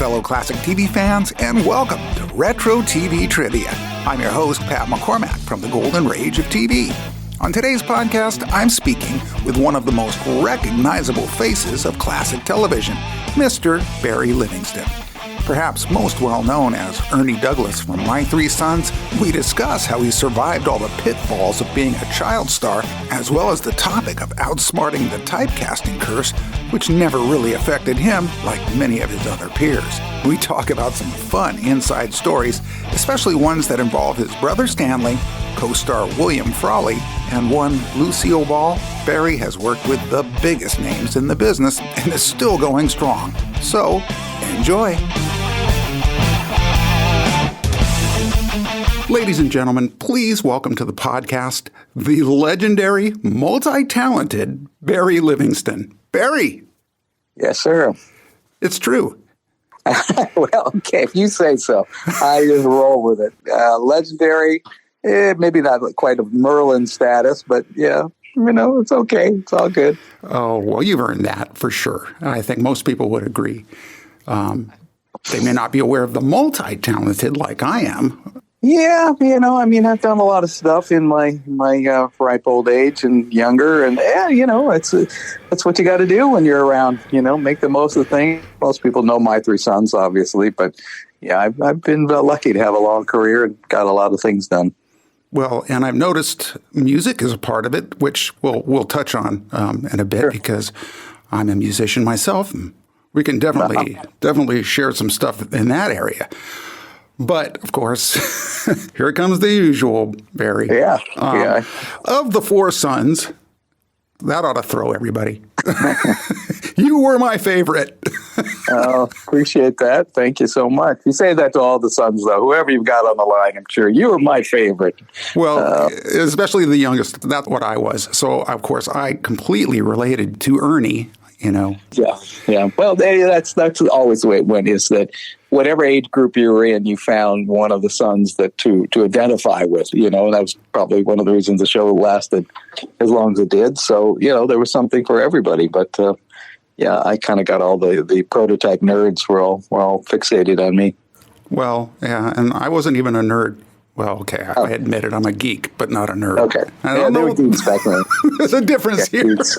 fellow classic TV fans, and welcome to Retro TV Trivia. I'm your host, Pat McCormack, from the Golden Age of TV. On today's podcast, I'm speaking with one of the most recognizable faces of classic television, Mr. Barry Livingston. Perhaps most well known as Ernie Douglas from My Three Sons, we discuss how he survived all the pitfalls of being a child star, as well as the topic of outsmarting the typecasting curse, which never really affected him like many of his other peers. We talk about some fun inside stories, especially ones that involve his brother Stanley, co-star William Frawley, and one Lucille Ball. Barry has worked with the biggest names in the business and is still going strong. So, enjoy! Ladies and gentlemen, please welcome to the podcast the legendary, multi-talented Barry Livingston. Barry! Yes, sir. It's true. Well, okay, if you say so. I just roll with it. Legendary, maybe not quite a Merlin status, but yeah, it's okay. It's all good. Oh, well, you've earned that for sure. I think most people would agree. They may not be aware of the multi-talented like I am. Yeah, I've done a lot of stuff in my ripe old age and younger, and that's what you got to do when you're around. Make the most of the thing. Most people know My Three Sons, obviously, but yeah, I've been lucky to have a long career and got a lot of things done. Well, and I've noticed music is a part of it, which we'll touch on in a bit, sure, because I'm a musician myself. And we can definitely share some stuff in that area. But, of course, here comes the usual, Barry. Yeah. Of the four sons, that ought to throw everybody. You were my favorite. Oh, appreciate that. Thank you so much. You say that to all the sons, though. Whoever you've got on the line, I'm sure. You were my favorite. Well, especially the youngest. That's what I was. So, of course, I completely related to Ernie, Yeah. Well, that's always the way it went, is that whatever age group you were in, you found one of the sons that to identify with, and that was probably one of the reasons the show lasted as long as it did. So, there was something for everybody. But, I kind of got all the prototype nerds were all fixated on me. Well, yeah, and I wasn't even a nerd. Well, okay, I admit it. I'm a geek, but not a nerd. Okay. They were geeks back then. There's a difference here. Geeks.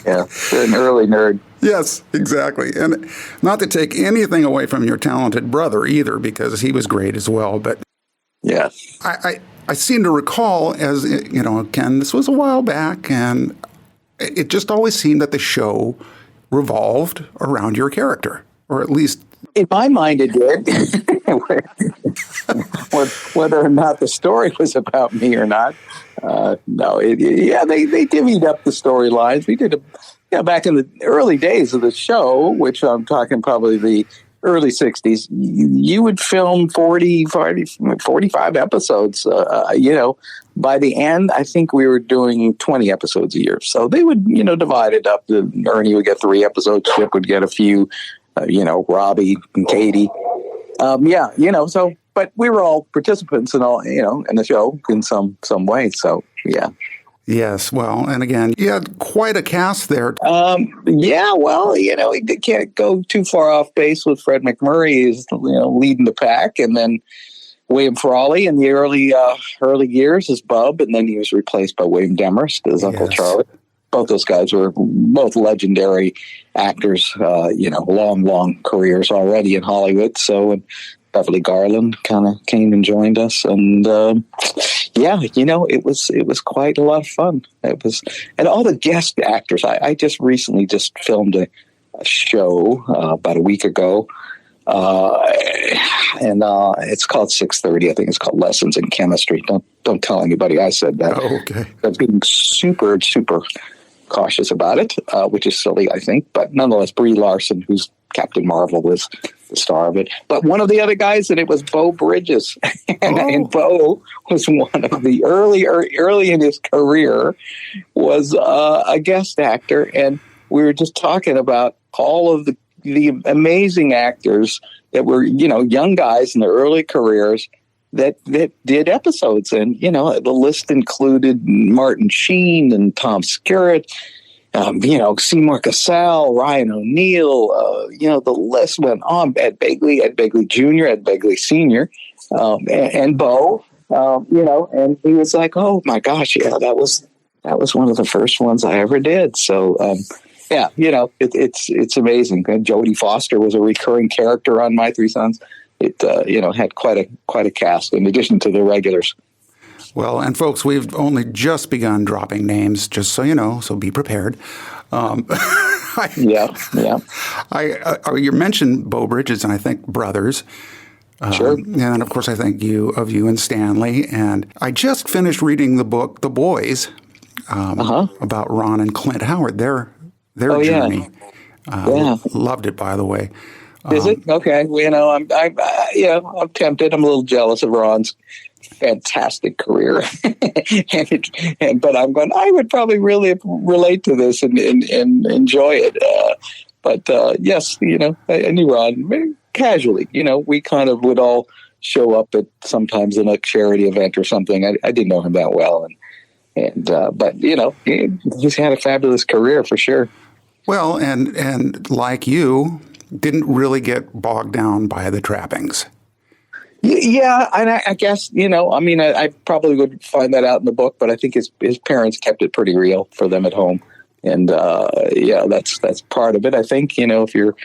Yeah, they're an early nerd. Yes, exactly. And not to take anything away from your talented brother either, because he was great as well. But yeah, I seem to recall, as again, this was a while back, and it just always seemed that the show revolved around your character, or at least in my mind it did. Whether or not the story was about me or not, no. They divvied up the storylines. We did back in the early days of the show, which I'm talking probably the early 60s, you would film 45 episodes. By the end, I think we were doing 20 episodes a year. So they would, divide it up. Ernie would get 3 episodes, Chip would get a few, Robbie and Katie. So, but we were all participants in all, in the show in some way. So, yeah. Yes. Well, and again, you had quite a cast there. You can't go too far off base with Fred McMurray is, leading the pack. And then William Frawley in the early years as Bub. And then he was replaced by William Demarest as Uncle Charlie. Both those guys were both legendary actors, long careers already in Hollywood. So, and Beverly Garland kind of came and joined us. And, it was quite a lot of fun. And all the guest actors. I just recently filmed a show about a week ago. And it's called 6:30. I think it's called Lessons in Chemistry. Don't tell anybody I said that. Oh, okay. I'm being super, super cautious about it, which is silly, I think. But nonetheless, Brie Larson, who's Captain Marvel, was the star of it. But one of the other guys in it was Beau Bridges. And Beau was one of the early in his career was a guest actor. And we were just talking about all of the amazing actors that were, young guys in their early careers that did episodes. And, the list included Martin Sheen and Tom Skerritt Seymour Cassell, Ryan O'Neal, the list went on. Ed Begley Jr., Ed Begley Sr., and Bo, and he was like, oh my gosh, yeah, that was one of the first ones I ever did. So, it's amazing. And Jodie Foster was a recurring character on My Three Sons. It, had quite a cast in addition to the regulars. Well, and folks, we've only just begun dropping names, just so you know, so be prepared. Yeah. You mentioned Bo Bridges and I think brothers. Sure. And of course, I think of you and Stanley. And I just finished reading the book, The Boys, about Ron and Clint Howard, their journey. Loved it, by the way. Is it? Okay. Well, I'm tempted. I'm a little jealous of Ron's fantastic career, but I would probably really relate to this and enjoy it. Yes, I knew Ron casually. We kind of would all show up at sometimes in a charity event or something. I didn't know him that well, but he's had a fabulous career for sure. Well, and like you, didn't really get bogged down by the trappings. Yeah, and I guess, I probably would find that out in the book, but I think his parents kept it pretty real for them at home. And, that's part of it. I think, if you're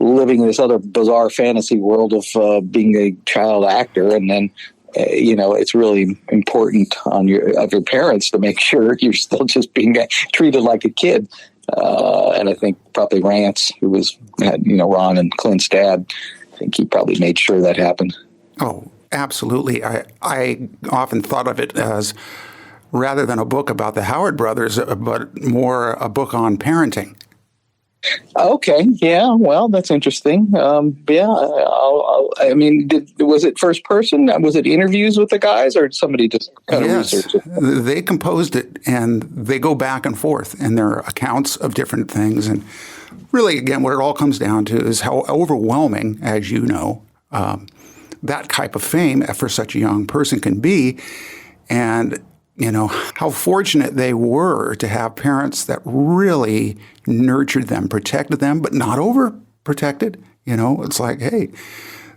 living in this other bizarre fantasy world of being a child actor, and then, it's really important of your parents to make sure you're still just being treated like a kid. And I think probably Rance, who was, Ron and Clint's dad, I think he probably made sure that happened. Oh, absolutely. I often thought of it as rather than a book about the Howard brothers, but more a book on parenting. Okay. Yeah. Well, that's interesting. Was it first person? Was it interviews with the guys, or somebody just kind of researched it? They composed it, and they go back and forth in their accounts of different things. And really, again, what it all comes down to is how overwhelming, as you know, that type of fame for such a young person can be. And, how fortunate they were to have parents that really nurtured them, protected them, but not overprotected. It's like, hey,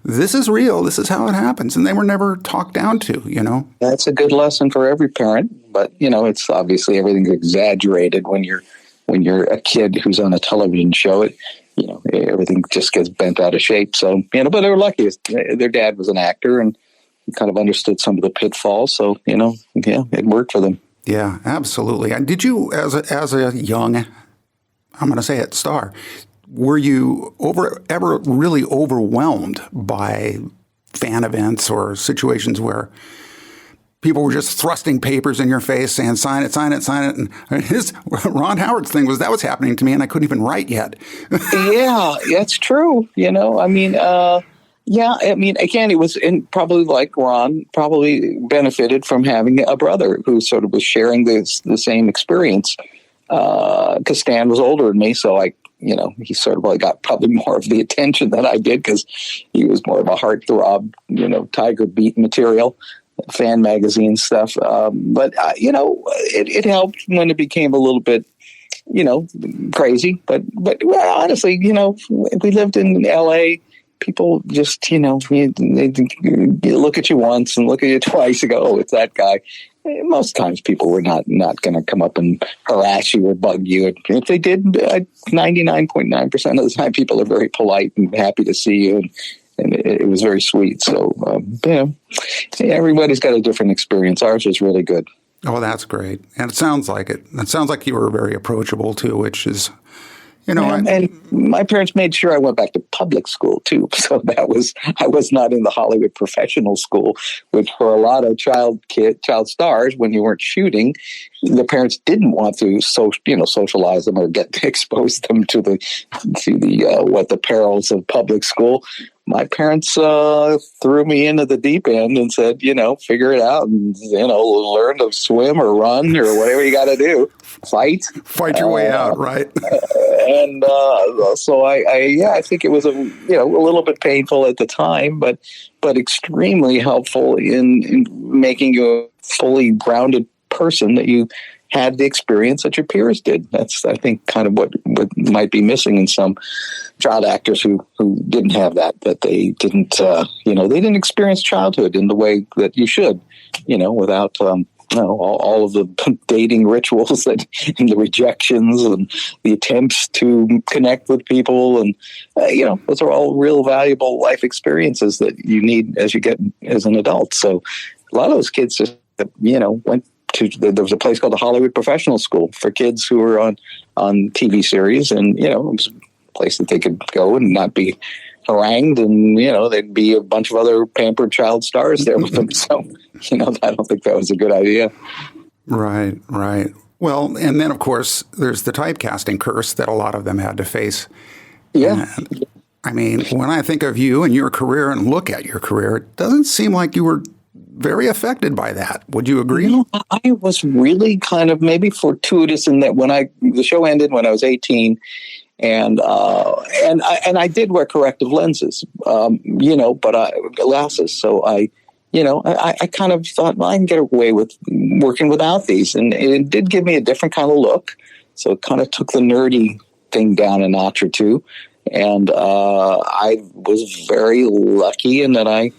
this is real. This is how it happens. And they were never talked down to, That's a good lesson for every parent. But, it's obviously everything's exaggerated when you're a kid who's on a television show. Everything just gets bent out of shape. So, but they were lucky. Their dad was an actor and kind of understood some of the pitfalls. So, it worked for them. Yeah, absolutely. And did you, as a young, I'm going to say it, star, were you ever really overwhelmed by fan events or situations where people were just thrusting papers in your face saying, sign it, sign it, sign it? And Ron Howard's thing was that was happening to me and I couldn't even write yet. Yeah, that's true. Again, it was probably like Ron probably benefited from having a brother who sort of was sharing the same experience. Because Stan was older than me, so he sort of got probably more of the attention than I did because he was more of a heartthrob, Tiger Beat material, fan magazine stuff. But it helped when it became a little bit, crazy. But honestly, we lived in L.A., people just, they look at you once and look at you twice and go, oh, it's that guy. Most times people were not going to come up and harass you or bug you. And if they did, 99.9% of the time, people are very polite and happy to see you. And it was very sweet. So, everybody's got a different experience. Ours was really good. Oh, that's great. And it sounds like it. It sounds like you were very approachable, too, which is... and my parents made sure I went back to public school too. So I was not in the Hollywood professional school, which for a lot of child stars, when you weren't shooting, the parents didn't want to socialize them or expose them to the perils of public school. My parents threw me into the deep end and said, figure it out and, learn to swim or run or whatever you got to do. Fight your way out, right? And so I think it was a little bit painful at the time, but extremely helpful in making you a fully grounded person that you had the experience that your peers did. That's, I think, kind of what might be missing in some child actors who didn't have that they didn't, they didn't experience childhood in the way that you should, without, all of the dating rituals and the rejections and the attempts to connect with people. And, those are all real valuable life experiences that you need as you get as an adult. So a lot of those kids just, went to, there was a place called the Hollywood Professional School for kids who were on TV series. And, it was a place that they could go and not be harangued, and there'd be a bunch of other pampered child stars there with them. So I don't think that was a good idea. Right. Well, and then of course there's the typecasting curse that a lot of them had to face. Yeah. And, I mean, when I think of you and your career and look at your career, it doesn't seem like you were very affected by that. Would you agree? I was really kind of maybe fortuitous in that when the show ended when I was 18. And I did wear corrective lenses, but glasses. So I kind of thought, well, I can get away with working without these. And it did give me a different kind of look. So it kind of took the nerdy thing down a notch or two. And I was very lucky in that I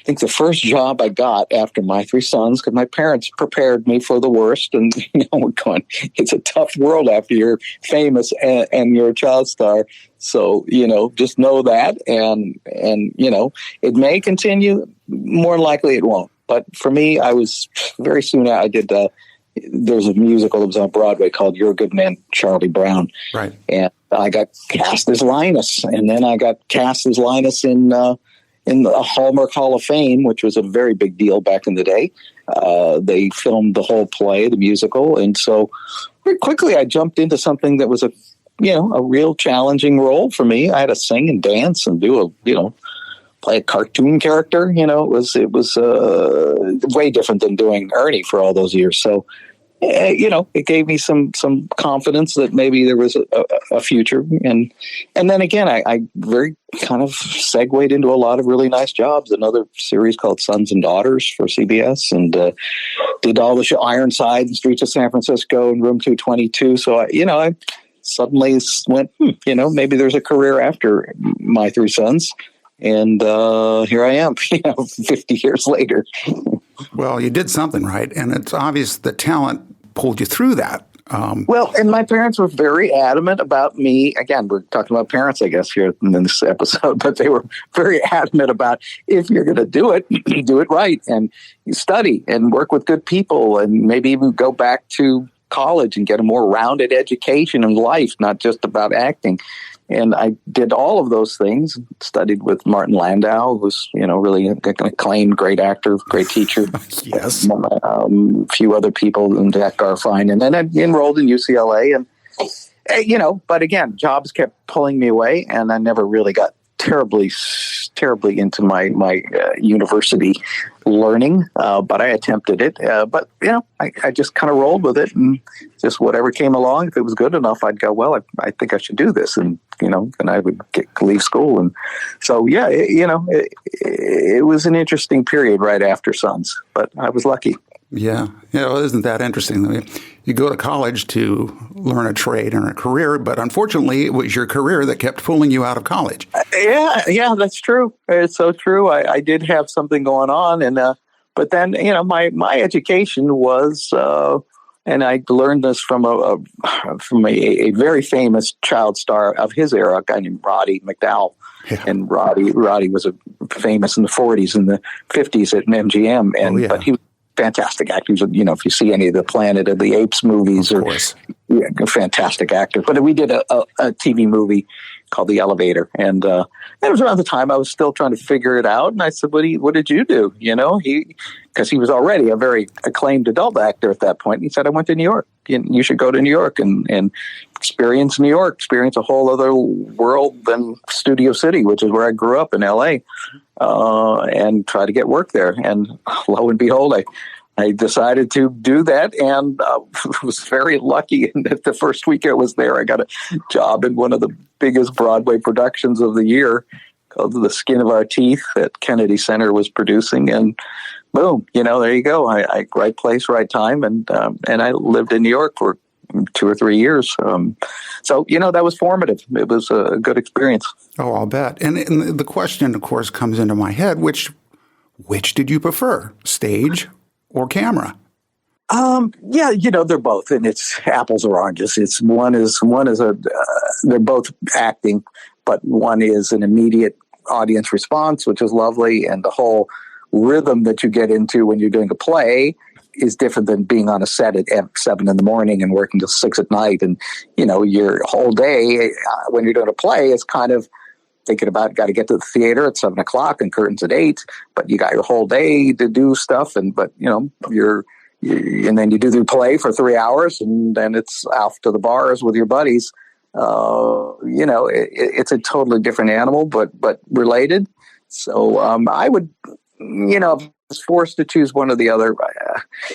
think the first job I got after my three sons, because my parents prepared me for the worst, and we're going, it's a tough world after you're famous and you're a child star. So, just know that, and it may continue. More likely it won't. But for me, I was very soon I did. There's a musical that was on Broadway called You're a Good Man, Charlie Brown. Right. And I got cast as Linus, and then I got cast as Linus in the Hallmark Hall of Fame, which was a very big deal back in the day. They filmed the whole play, the musical. And so very quickly I jumped into something that was a real challenging role for me. I had to sing and dance and play a cartoon character. It was way different than doing Ernie for all those years. So, it gave me some confidence that maybe there was a future. And then again, I very kind of segued into a lot of really nice jobs. Another series called Sons and Daughters for CBS, and did all the show Ironside and Streets of San Francisco and Room 222. So I suddenly went, maybe there's a career after my three sons. And here I am, 50 years later. Well, you did something right, and it's obvious the talent pulled you through that. Well, and my parents were very adamant about me. Again, we're talking about parents, I guess, here in this episode, but they were very adamant about, if you're going to do it, do it right, and you study and work with good people, and maybe even go back to college and get a more rounded education in life, not just about acting. And I did all of those things, studied with Martin Landau, who's, really an acclaimed great actor, great teacher. Yes. A few other people, and Jack Garfine. And then I enrolled in UCLA. And, but again, jobs kept pulling me away, and I never really got terribly into my university learning, but I attempted it. But I just kind of rolled with it, and just whatever came along. If it was good enough, I'd go, well, I think I should do this, and and I would leave school. And so it was an interesting period right after Sons, but I was lucky. Yeah. Well, isn't that interesting? You go to college to learn a trade and a career, but unfortunately, it was your career that kept pulling you out of college. Yeah, that's true. It's so true. I did have something going on, and but then my education was, and I learned this from a very famous child star of his era, a guy named Roddy McDowell. Yeah. And Roddy was famous in the 40s and the 50s at MGM, but he was fantastic actor. If you see any of the Planet of the Apes movies, a fantastic actor. But we did a TV movie called The Elevator, and it was around the time I was still trying to figure it out. And I said, "What did you do?" Because he was already a very acclaimed adult actor at that point. And he said, "I went to New York. You should go to New York and experience New York, experience a whole other world than Studio City, which is where I grew up in L.A." And try to get work there. And lo and behold, I decided to do that, and was very lucky. And the first week I was there, I got a job in one of the biggest Broadway productions of the year, called The Skin of Our Teeth that Kennedy Center was producing, and boom, there you go. I right place, right time, and I lived in New York for 2 or 3 years. So that was formative. It was a good experience. Oh, I'll bet. And the question, of course, comes into my head: which did you prefer, stage or camera? Yeah, they're both, and it's apples or oranges. They're both acting, but one is an immediate audience response, which is lovely, and the whole rhythm that you get into when you're doing a play is different than being on a set at 7 in the morning and working till 6 at night. And, your whole day when you're doing a play is kind of thinking about, got to get to the theater at 7 o'clock and curtains at 8, but you got your whole day to do stuff. And then you do the play for 3 hours, and then it's off to the bars with your buddies. It's a totally different animal, but related. So I would, if I was forced to choose one or the other,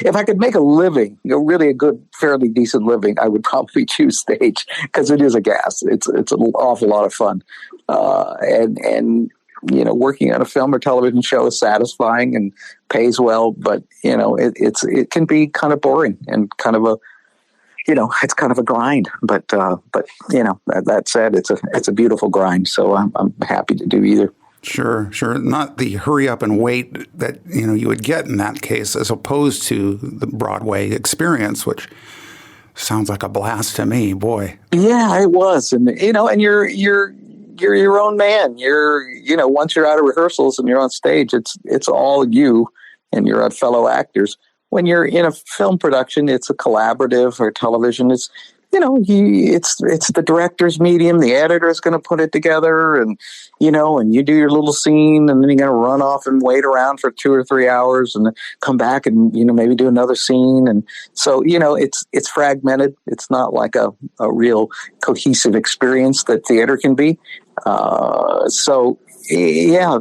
if I could make a living, really a good, fairly decent living, I would probably choose stage, because it is a gas. It's an awful lot of fun, and working on a film or television show is satisfying and pays well, but it can be kind of boring and kind of it's kind of a grind. But that said, it's a beautiful grind. So I'm happy to do either. Sure. Not the hurry up and wait that you would get in that case, as opposed to the Broadway experience, which sounds like a blast to me. Boy. Yeah, it was, and and you're your own man. Once you're out of rehearsals and you're on stage, it's all you and your fellow actors. When you're in a film production, it's a collaborative, or television. It's it's the director's medium. The editor is going to put it together, and and you do your little scene, and then you're going to run off and wait around for 2 or 3 hours, and come back and maybe do another scene. And so it's fragmented. It's not like a real cohesive experience that theater can be. So yeah,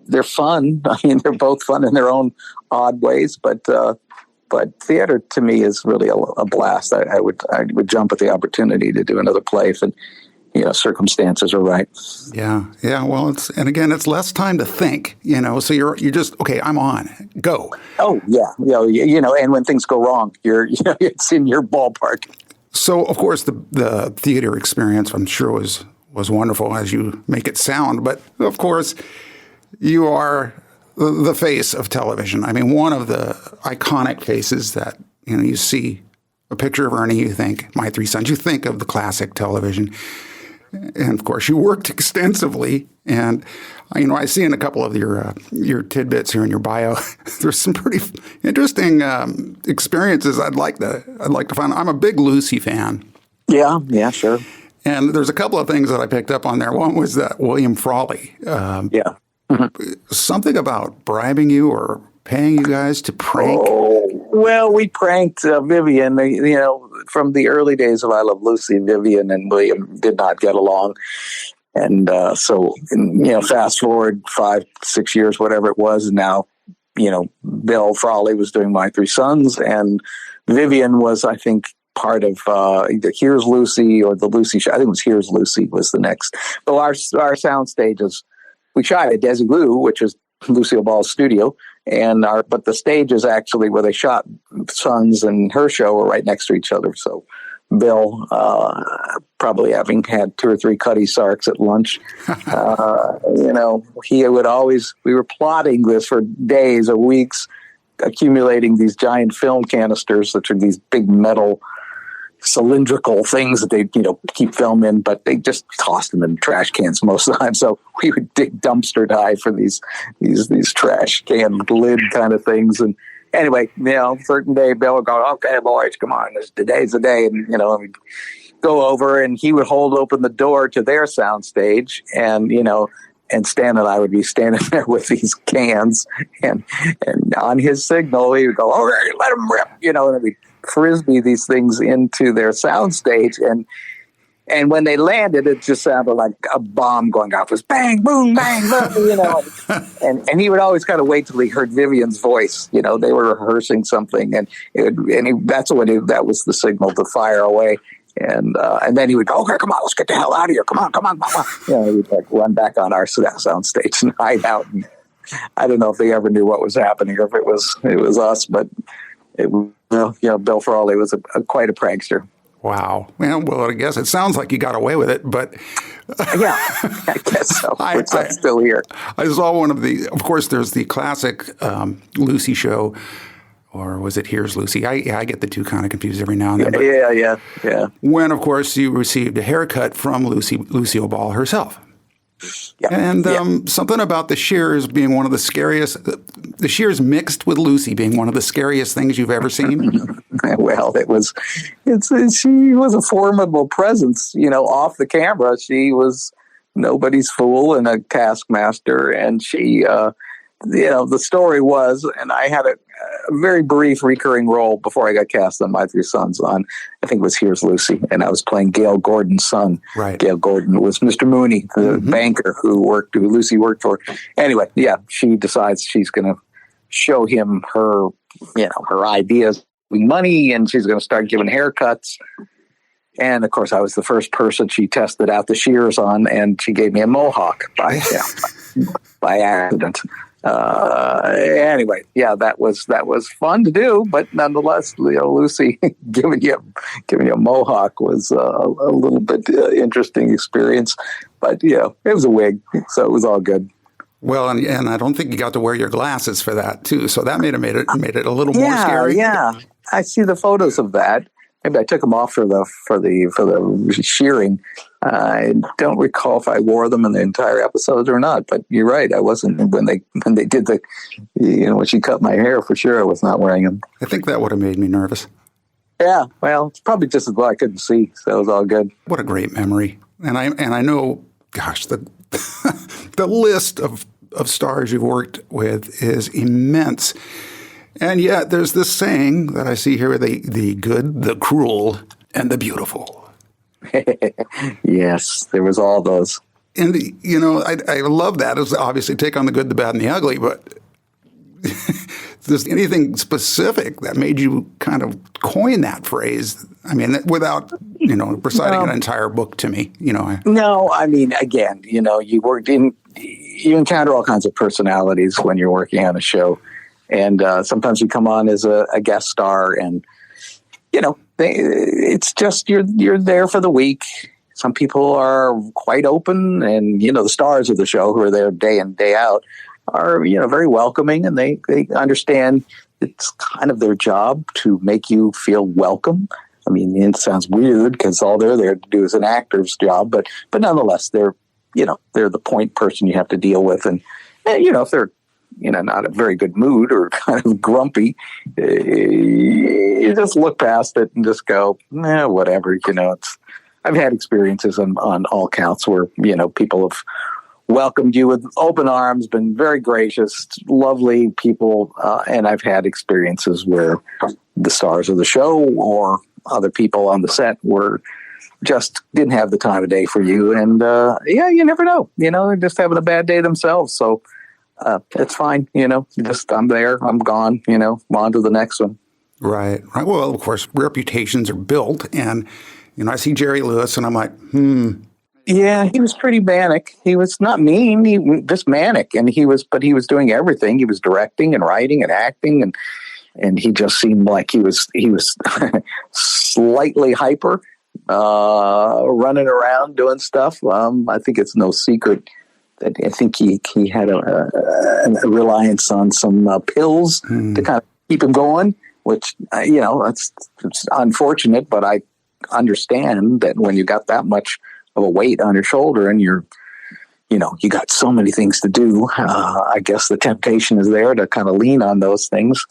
they're fun. I mean, they're both fun in their own odd ways, but theater to me is really a blast. I would jump at the opportunity to do another play if circumstances are right. Yeah. Well, it's less time to think. So you're just okay. I'm on. Go. Oh yeah. And when things go wrong, it's in your ballpark. So of course the theater experience, I'm sure, was wonderful, as you make it sound. But of course, you are the face of television. I mean, one of the iconic faces that, you see a picture of Ernie, you think, My Three Sons, you think of the classic television. And of course, you worked extensively. And, I see in a couple of your tidbits here in your bio, there's some pretty interesting experiences I'd like to find. I'm a big Lucy fan. Yeah, sure. And there's a couple of things that I picked up on there. One was that William Frawley. Yeah. Something about bribing you or paying you guys to prank. Oh, well, we pranked Vivian. From the early days of I Love Lucy, Vivian and William did not get along. And so fast forward 5-6 years, whatever it was, and now, Bill Frawley was doing My Three Sons, and Vivian was, I think, part of either Here's Lucy or the Lucy Show. I think it was Here's Lucy was the next. But our sound stages, we shot at Desilu, which is Lucille Ball's studio, but the stages actually where they shot Sons and her show were right next to each other. So Bill, probably having had 2 or 3 Cutty Sarks at lunch, he would always, we were plotting this for days or weeks, accumulating these giant film canisters, which are these big metal cylindrical things that they keep film in, but they just tossed them in trash cans most of the time. So we would dig dumpster dive for these trash can lid kind of things. And anyway, certain day Bill would go, "Okay, boys, come on, today's the day," and we'd go over, and he would hold open the door to their sound stage, and and Stan and I would be standing there with these cans, and on his signal, he would go, "Okay, let them rip," and we'd frisbee these things into their sound stage, and when they landed, it just sounded like a bomb going off. It was bang, boom, bang, boom, and he would always kind of wait till he heard Vivian's voice. They were rehearsing something, and that was the signal to fire away. And then he would go, okay, come on, let's get the hell out of here. Come on, come on, come on. We'd like run back on our sound stage and hide out. And I don't know if they ever knew what was happening or if it was us, but Bill Frawley was quite a prankster. Wow. Well, I guess it sounds like you got away with it, but yeah, I guess so. I'm still here. I saw one of course, there's the classic Lucy show. Or was it Here's Lucy? I get the two kind of confused every now and then. But yeah. When, of course, you received a haircut from Lucille Ball herself. Yeah. And something about the shears being one of the scariest, the shears mixed with Lucy being one of the scariest things you've ever seen. Well, she was a formidable presence, off the camera. She was nobody's fool and a taskmaster. And she, the story was, and I had a very brief recurring role before I got cast on My Three Sons on, I think it was Here's Lucy, and I was playing Gail Gordon's son. Right. Gail Gordon was Mr. Mooney, the banker who Lucy worked for. Anyway, she decides she's going to show him her ideas, money, and she's going to start giving haircuts. And of course, I was the first person she tested out the shears on, and she gave me a mohawk by accident. Anyway, that was fun to do, but nonetheless, Lucy giving you a mohawk was a little bit interesting experience. But it was a wig, so it was all good. Well, and I don't think you got to wear your glasses for that too, so that made it a little more scary. Yeah, I see the photos of that. Maybe I took them off for the shearing. I don't recall if I wore them in the entire episode or not. But you're right, I wasn't when they did when she cut my hair for sure. I was not wearing them. I think that would have made me nervous. Yeah, well, it's probably just as well I couldn't see, so it was all good. What a great memory, and I know, gosh, the the list of stars you've worked with is immense. And yet there's this saying that I see here, the good, the cruel, and the beautiful. Yes, there was all those. And, I love that. It's obviously take on the good, the bad, and the ugly, but is there anything specific that made you kind of coin that phrase? I mean, without, reciting an entire book to me, No, I mean, again, you encounter all kinds of personalities when you're working on a show. And sometimes you come on as a guest star, and it's just you're there for the week. Some people are quite open, and the stars of the show who are there day in day out are very welcoming, and they understand it's kind of their job to make you feel welcome. I mean, it sounds weird because all they're there to do is an actor's job, but nonetheless, they're the point person you have to deal with, and if they're not a very good mood or kind of grumpy, you just look past it and just go, whatever. I've had experiences on all counts where, people have welcomed you with open arms, been very gracious, lovely people. And I've had experiences where the stars of the show or other people on the set just didn't have the time of day for you. And you never know, they're just having a bad day themselves. So, it's fine, I'm there, I'm gone, on to the next one. Right. Well, of course, reputations are built, and, I see Jerry Lewis, and I'm like, Yeah, he was pretty manic. He was not mean, he was just manic, but he was doing everything. He was directing and writing and acting, and he just seemed like he was slightly hyper, running around doing stuff. I think it's no secret I think he had a reliance on some pills to kind of keep him going, which, it's unfortunate, but I understand that when you got that much of a weight on your shoulder and you got so many things to do, I guess the temptation is there to kind of lean on those things.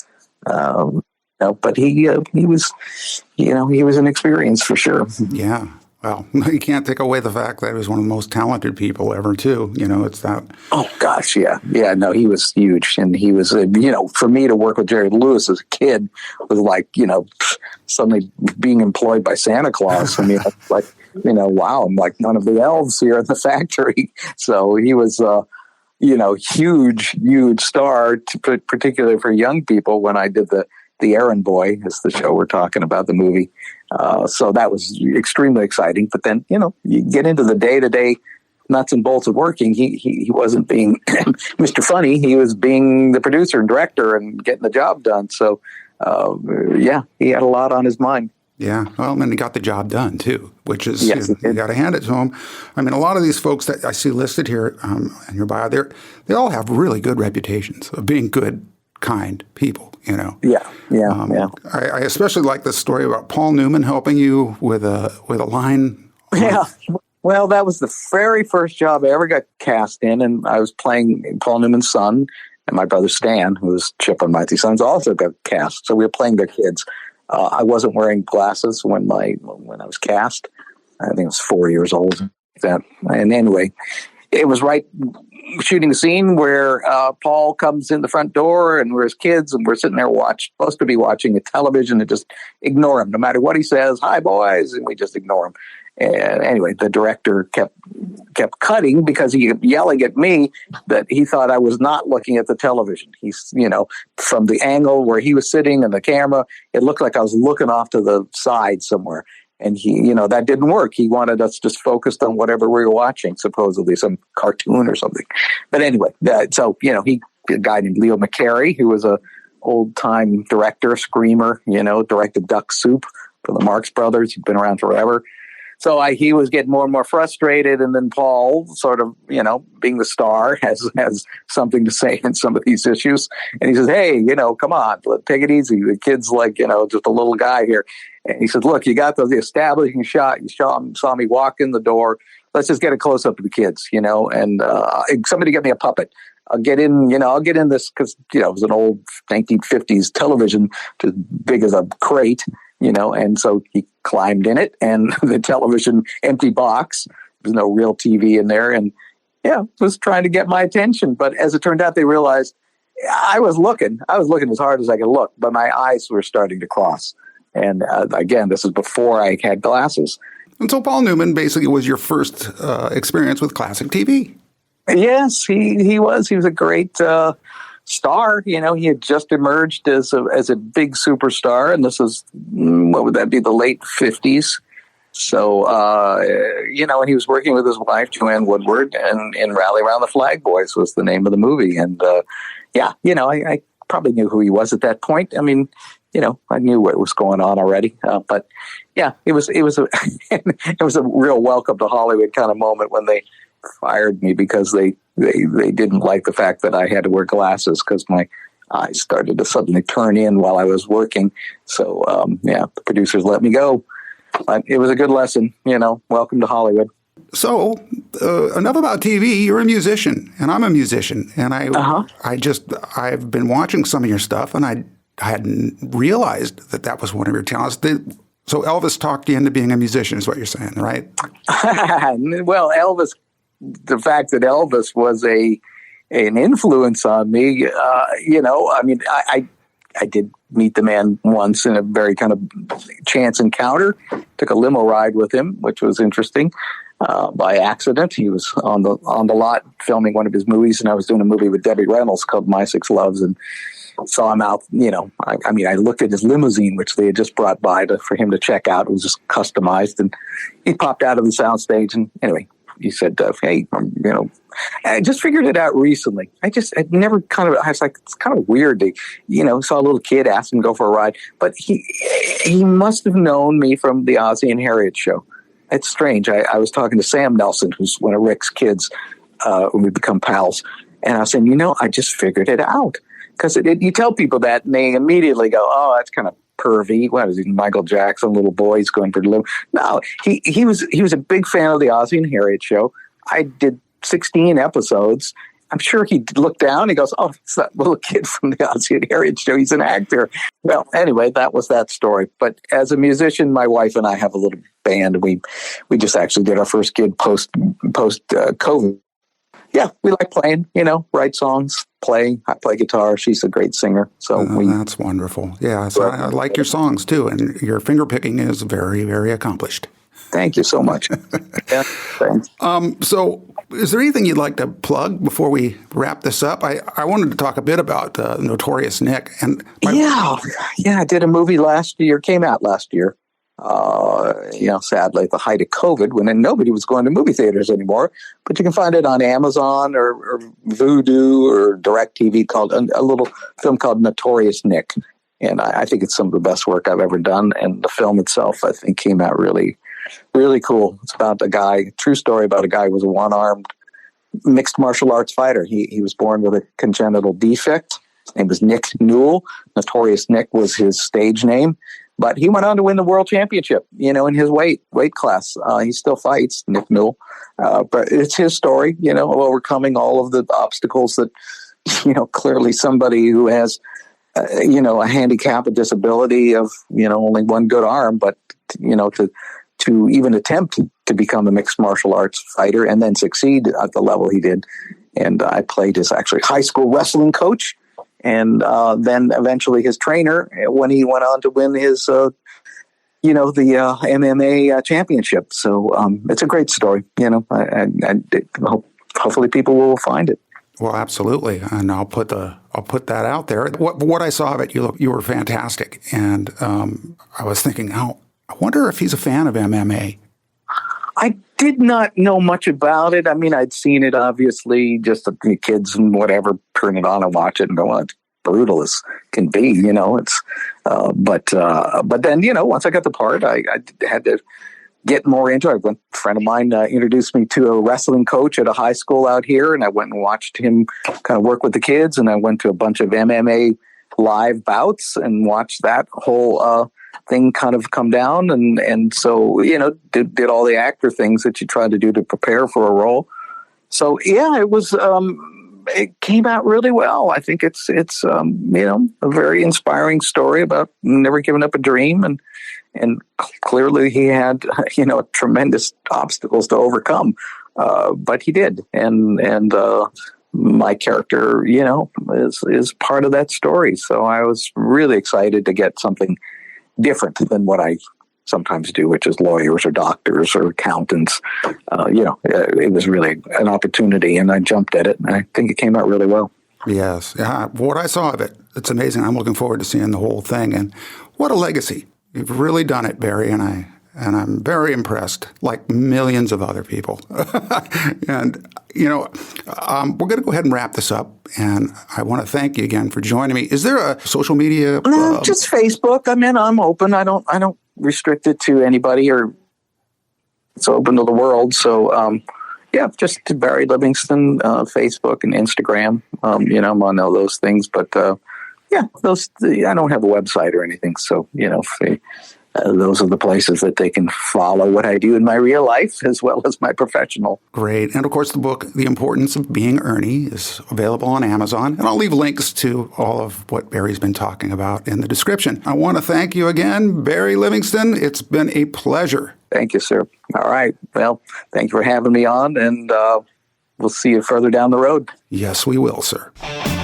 But he was an experience for sure. Yeah. Well, you can't take away the fact that he was one of the most talented people ever, too. It's that. Oh, gosh, yeah. Yeah, no, he was huge. And he was, for me to work with Jerry Lewis as a kid was like, suddenly being employed by Santa Claus. I mean, like, wow, I'm like none of the elves here in the factory. So he was, huge star, particularly for young people when I did the The Errand Boy is the show we're talking about, the movie. So that was extremely exciting. But then, you get into the day-to-day nuts and bolts of working. He wasn't being Mr. Funny. He was being the producer and director and getting the job done. So, he had a lot on his mind. Yeah, well, and he got the job done, too, which is, yes, you got to hand it to him. I mean, a lot of these folks that I see listed here in your bio, they all have really good reputations of being good, kind people, Yeah. I especially like the story about Paul Newman helping you with a line. Yeah. Well, that was the very first job I ever got cast in, and I was playing Paul Newman's son, and my brother Stan, who was Chip and my two sons, also got cast. So we were playing their kids. I wasn't wearing glasses when I was cast. I think I was 4 years old. And anyway, it was right shooting the scene where Paul comes in the front door and we're his kids and we're sitting there supposed to be watching a television and just ignore him. No matter what he says, "Hi, boys," and we just ignore him. And anyway, the director kept cutting because he kept yelling at me that he thought I was not looking at the television. He's, from the angle where he was sitting and the camera, it looked like I was looking off to the side somewhere. And he, that didn't work. He wanted us just focused on whatever we were watching, supposedly some cartoon or something. But anyway, a guy named Leo McCary, who was a old-time director, screamer, directed Duck Soup for the Marx Brothers. He'd been around forever. So he was getting more and more frustrated, and then Paul, sort of, being the star, has something to say in some of these issues. And he says, "Hey, come on, take it easy. The kid's like, just a little guy here." And he says, "Look, you got the establishing shot. You saw me walk in the door. Let's just get a close up of the kids, and somebody get me a puppet. I'll get in this because, it was an old 1950s television, just big as a crate." And so he climbed in it, and the television, empty box. There's no real TV in there, and was trying to get my attention. But as it turned out, they realized I was looking as hard as I could look, but my eyes were starting to cross. And again, this is before I had glasses. And so Paul Newman basically was your first experience with classic TV. Yes, he was. He was a great star. He had just emerged as a big superstar, and this is, what would that be, the late 50s. So, and he was working with his wife, Joanne Woodward, and in Rally Around the Flag Boys was the name of the movie. And, I probably knew who he was at that point. I mean, I knew what was going on already. But yeah, it was a real welcome to Hollywood kind of moment when they fired me because they didn't like the fact that I had to wear glasses because my eyes started to suddenly turn in while I was working. So, the producers let me go. But it was a good lesson, welcome to Hollywood. So, enough about TV. You're a musician, and I'm a musician. And I've been watching some of your stuff, and I hadn't realized that was one of your talents. So Elvis talked you into being a musician is what you're saying, right? Well, the fact that Elvis was an influence on me, I did meet the man once in a very kind of chance encounter. Took a limo ride with him, which was interesting. By accident, he was on the lot filming one of his movies, and I was doing a movie with Debbie Reynolds called My Six Loves, and saw him out. I looked at his limousine, which they had just brought by for him to check out. It was just customized, and he popped out of the soundstage, and anyway. He said, "Hey, I just figured it out recently. I was like, it's kind of weird to, saw a little kid ask him to go for a ride, but he must have known me from the Ozzie and Harriet show. It's strange. I was talking to Sam Nelson, who's one of Rick's kids, when we become pals, and I was saying, I just figured it out because you tell people that, and they immediately go, oh, that's kind of pervy. What is he, Michael Jackson, little boys going for the little? No, he was a big fan of the Ozzie and Harriet show. I did 16 episodes. I'm sure he looked down. He goes, "Oh, it's that little kid from the Ozzie and Harriet show. He's an actor." Well, anyway, that was that story. But as a musician, my wife and I have a little band. We just actually did our first gig post COVID. Yeah, we like playing, write songs, play. I play guitar. She's a great singer. So that's wonderful. Yeah, so I like your songs too. And your finger picking is very, very accomplished. Thank you so much. Yeah, thanks. So is there anything you'd like to plug before we wrap this up? I wanted to talk a bit about Notorious Nick. And I did a movie last year, came out last year. Sadly at the height of COVID when nobody was going to movie theaters anymore, but you can find it on Amazon or Vudu or DirecTV called a little film called Notorious Nick. And I think it's some of the best work I've ever done. And the film itself, I think, came out really, really cool. It's about true story about a guy who was a one-armed mixed martial arts fighter. He was born with a congenital defect. His name was Nick Newell. Notorious Nick was his stage name. But he went on to win the world championship, in his weight class. He still fights, Nick Newell. But it's his story, of overcoming all of the obstacles that, clearly somebody who has, a handicap, a disability of, only one good arm, but, to even attempt to become a mixed martial arts fighter and then succeed at the level he did. And I played his actually high school wrestling coach. And then eventually his trainer when he went on to win his, the MMA championship. So it's a great story. Hopefully people will find it. Well, absolutely, and I'll put that out there. What I saw of it, you were fantastic, and I was thinking, I wonder if he's a fan of MMA. I did not know much about it. I mean, I'd seen it, obviously, just the kids and whatever, turn it on and watch it and go, well, it's brutal as can be, it's, but then, once I got the part, I had to get more into it. A friend of mine introduced me to a wrestling coach at a high school out here, and I went and watched him kind of work with the kids, and I went to a bunch of MMA live bouts and watched that whole thing kind of come down, and so did all the actor things that you try to do to prepare for a role. So it was it came out really well. I think it's a very inspiring story about never giving up a dream, and clearly he had tremendous obstacles to overcome, but he did, and my character is part of that story. So I was really excited to get something different than what I sometimes do, which is lawyers or doctors or accountants. It was really an opportunity, and I jumped at it, and I think it came out really well. Yes. What I saw of it, it's amazing. I'm looking forward to seeing the whole thing, and what a legacy. You've really done it, Barry, and I'm very impressed, like millions of other people. And, we're going to go ahead and wrap this up. And I want to thank you again for joining me. Is there a social media? No, just Facebook. I'm open. I don't restrict it to anybody, or it's open to the world. So, just to Barry Livingston, Facebook and Instagram. I'm on all those things, but, I don't have a website or anything. So, those are the places that they can follow what I do in my real life as well as my professional. Great. And of course, the book, The Importance of Being Ernie, is available on Amazon. And I'll leave links to all of what Barry's been talking about in the description. I want to thank you again, Barry Livingston. It's been a pleasure. Thank you, sir. All right. Well, thank you for having me on, and we'll see you further down the road. Yes, we will, sir.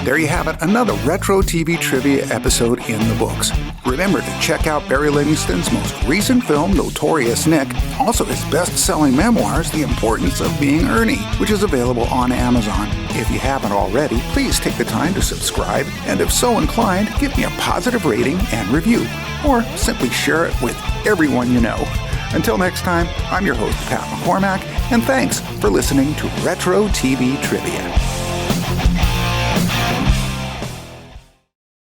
There you have it, another Retro TV Trivia episode in the books. Remember to check out Barry Livingston's most recent film, Notorious Nick, also his best-selling memoirs, The Importance of Being Ernie, which is available on Amazon. If you haven't already, please take the time to subscribe, and if so inclined, give me a positive rating and review, or simply share it with everyone you know. Until next time, I'm your host, Pat McCormack, and thanks for listening to Retro TV Trivia.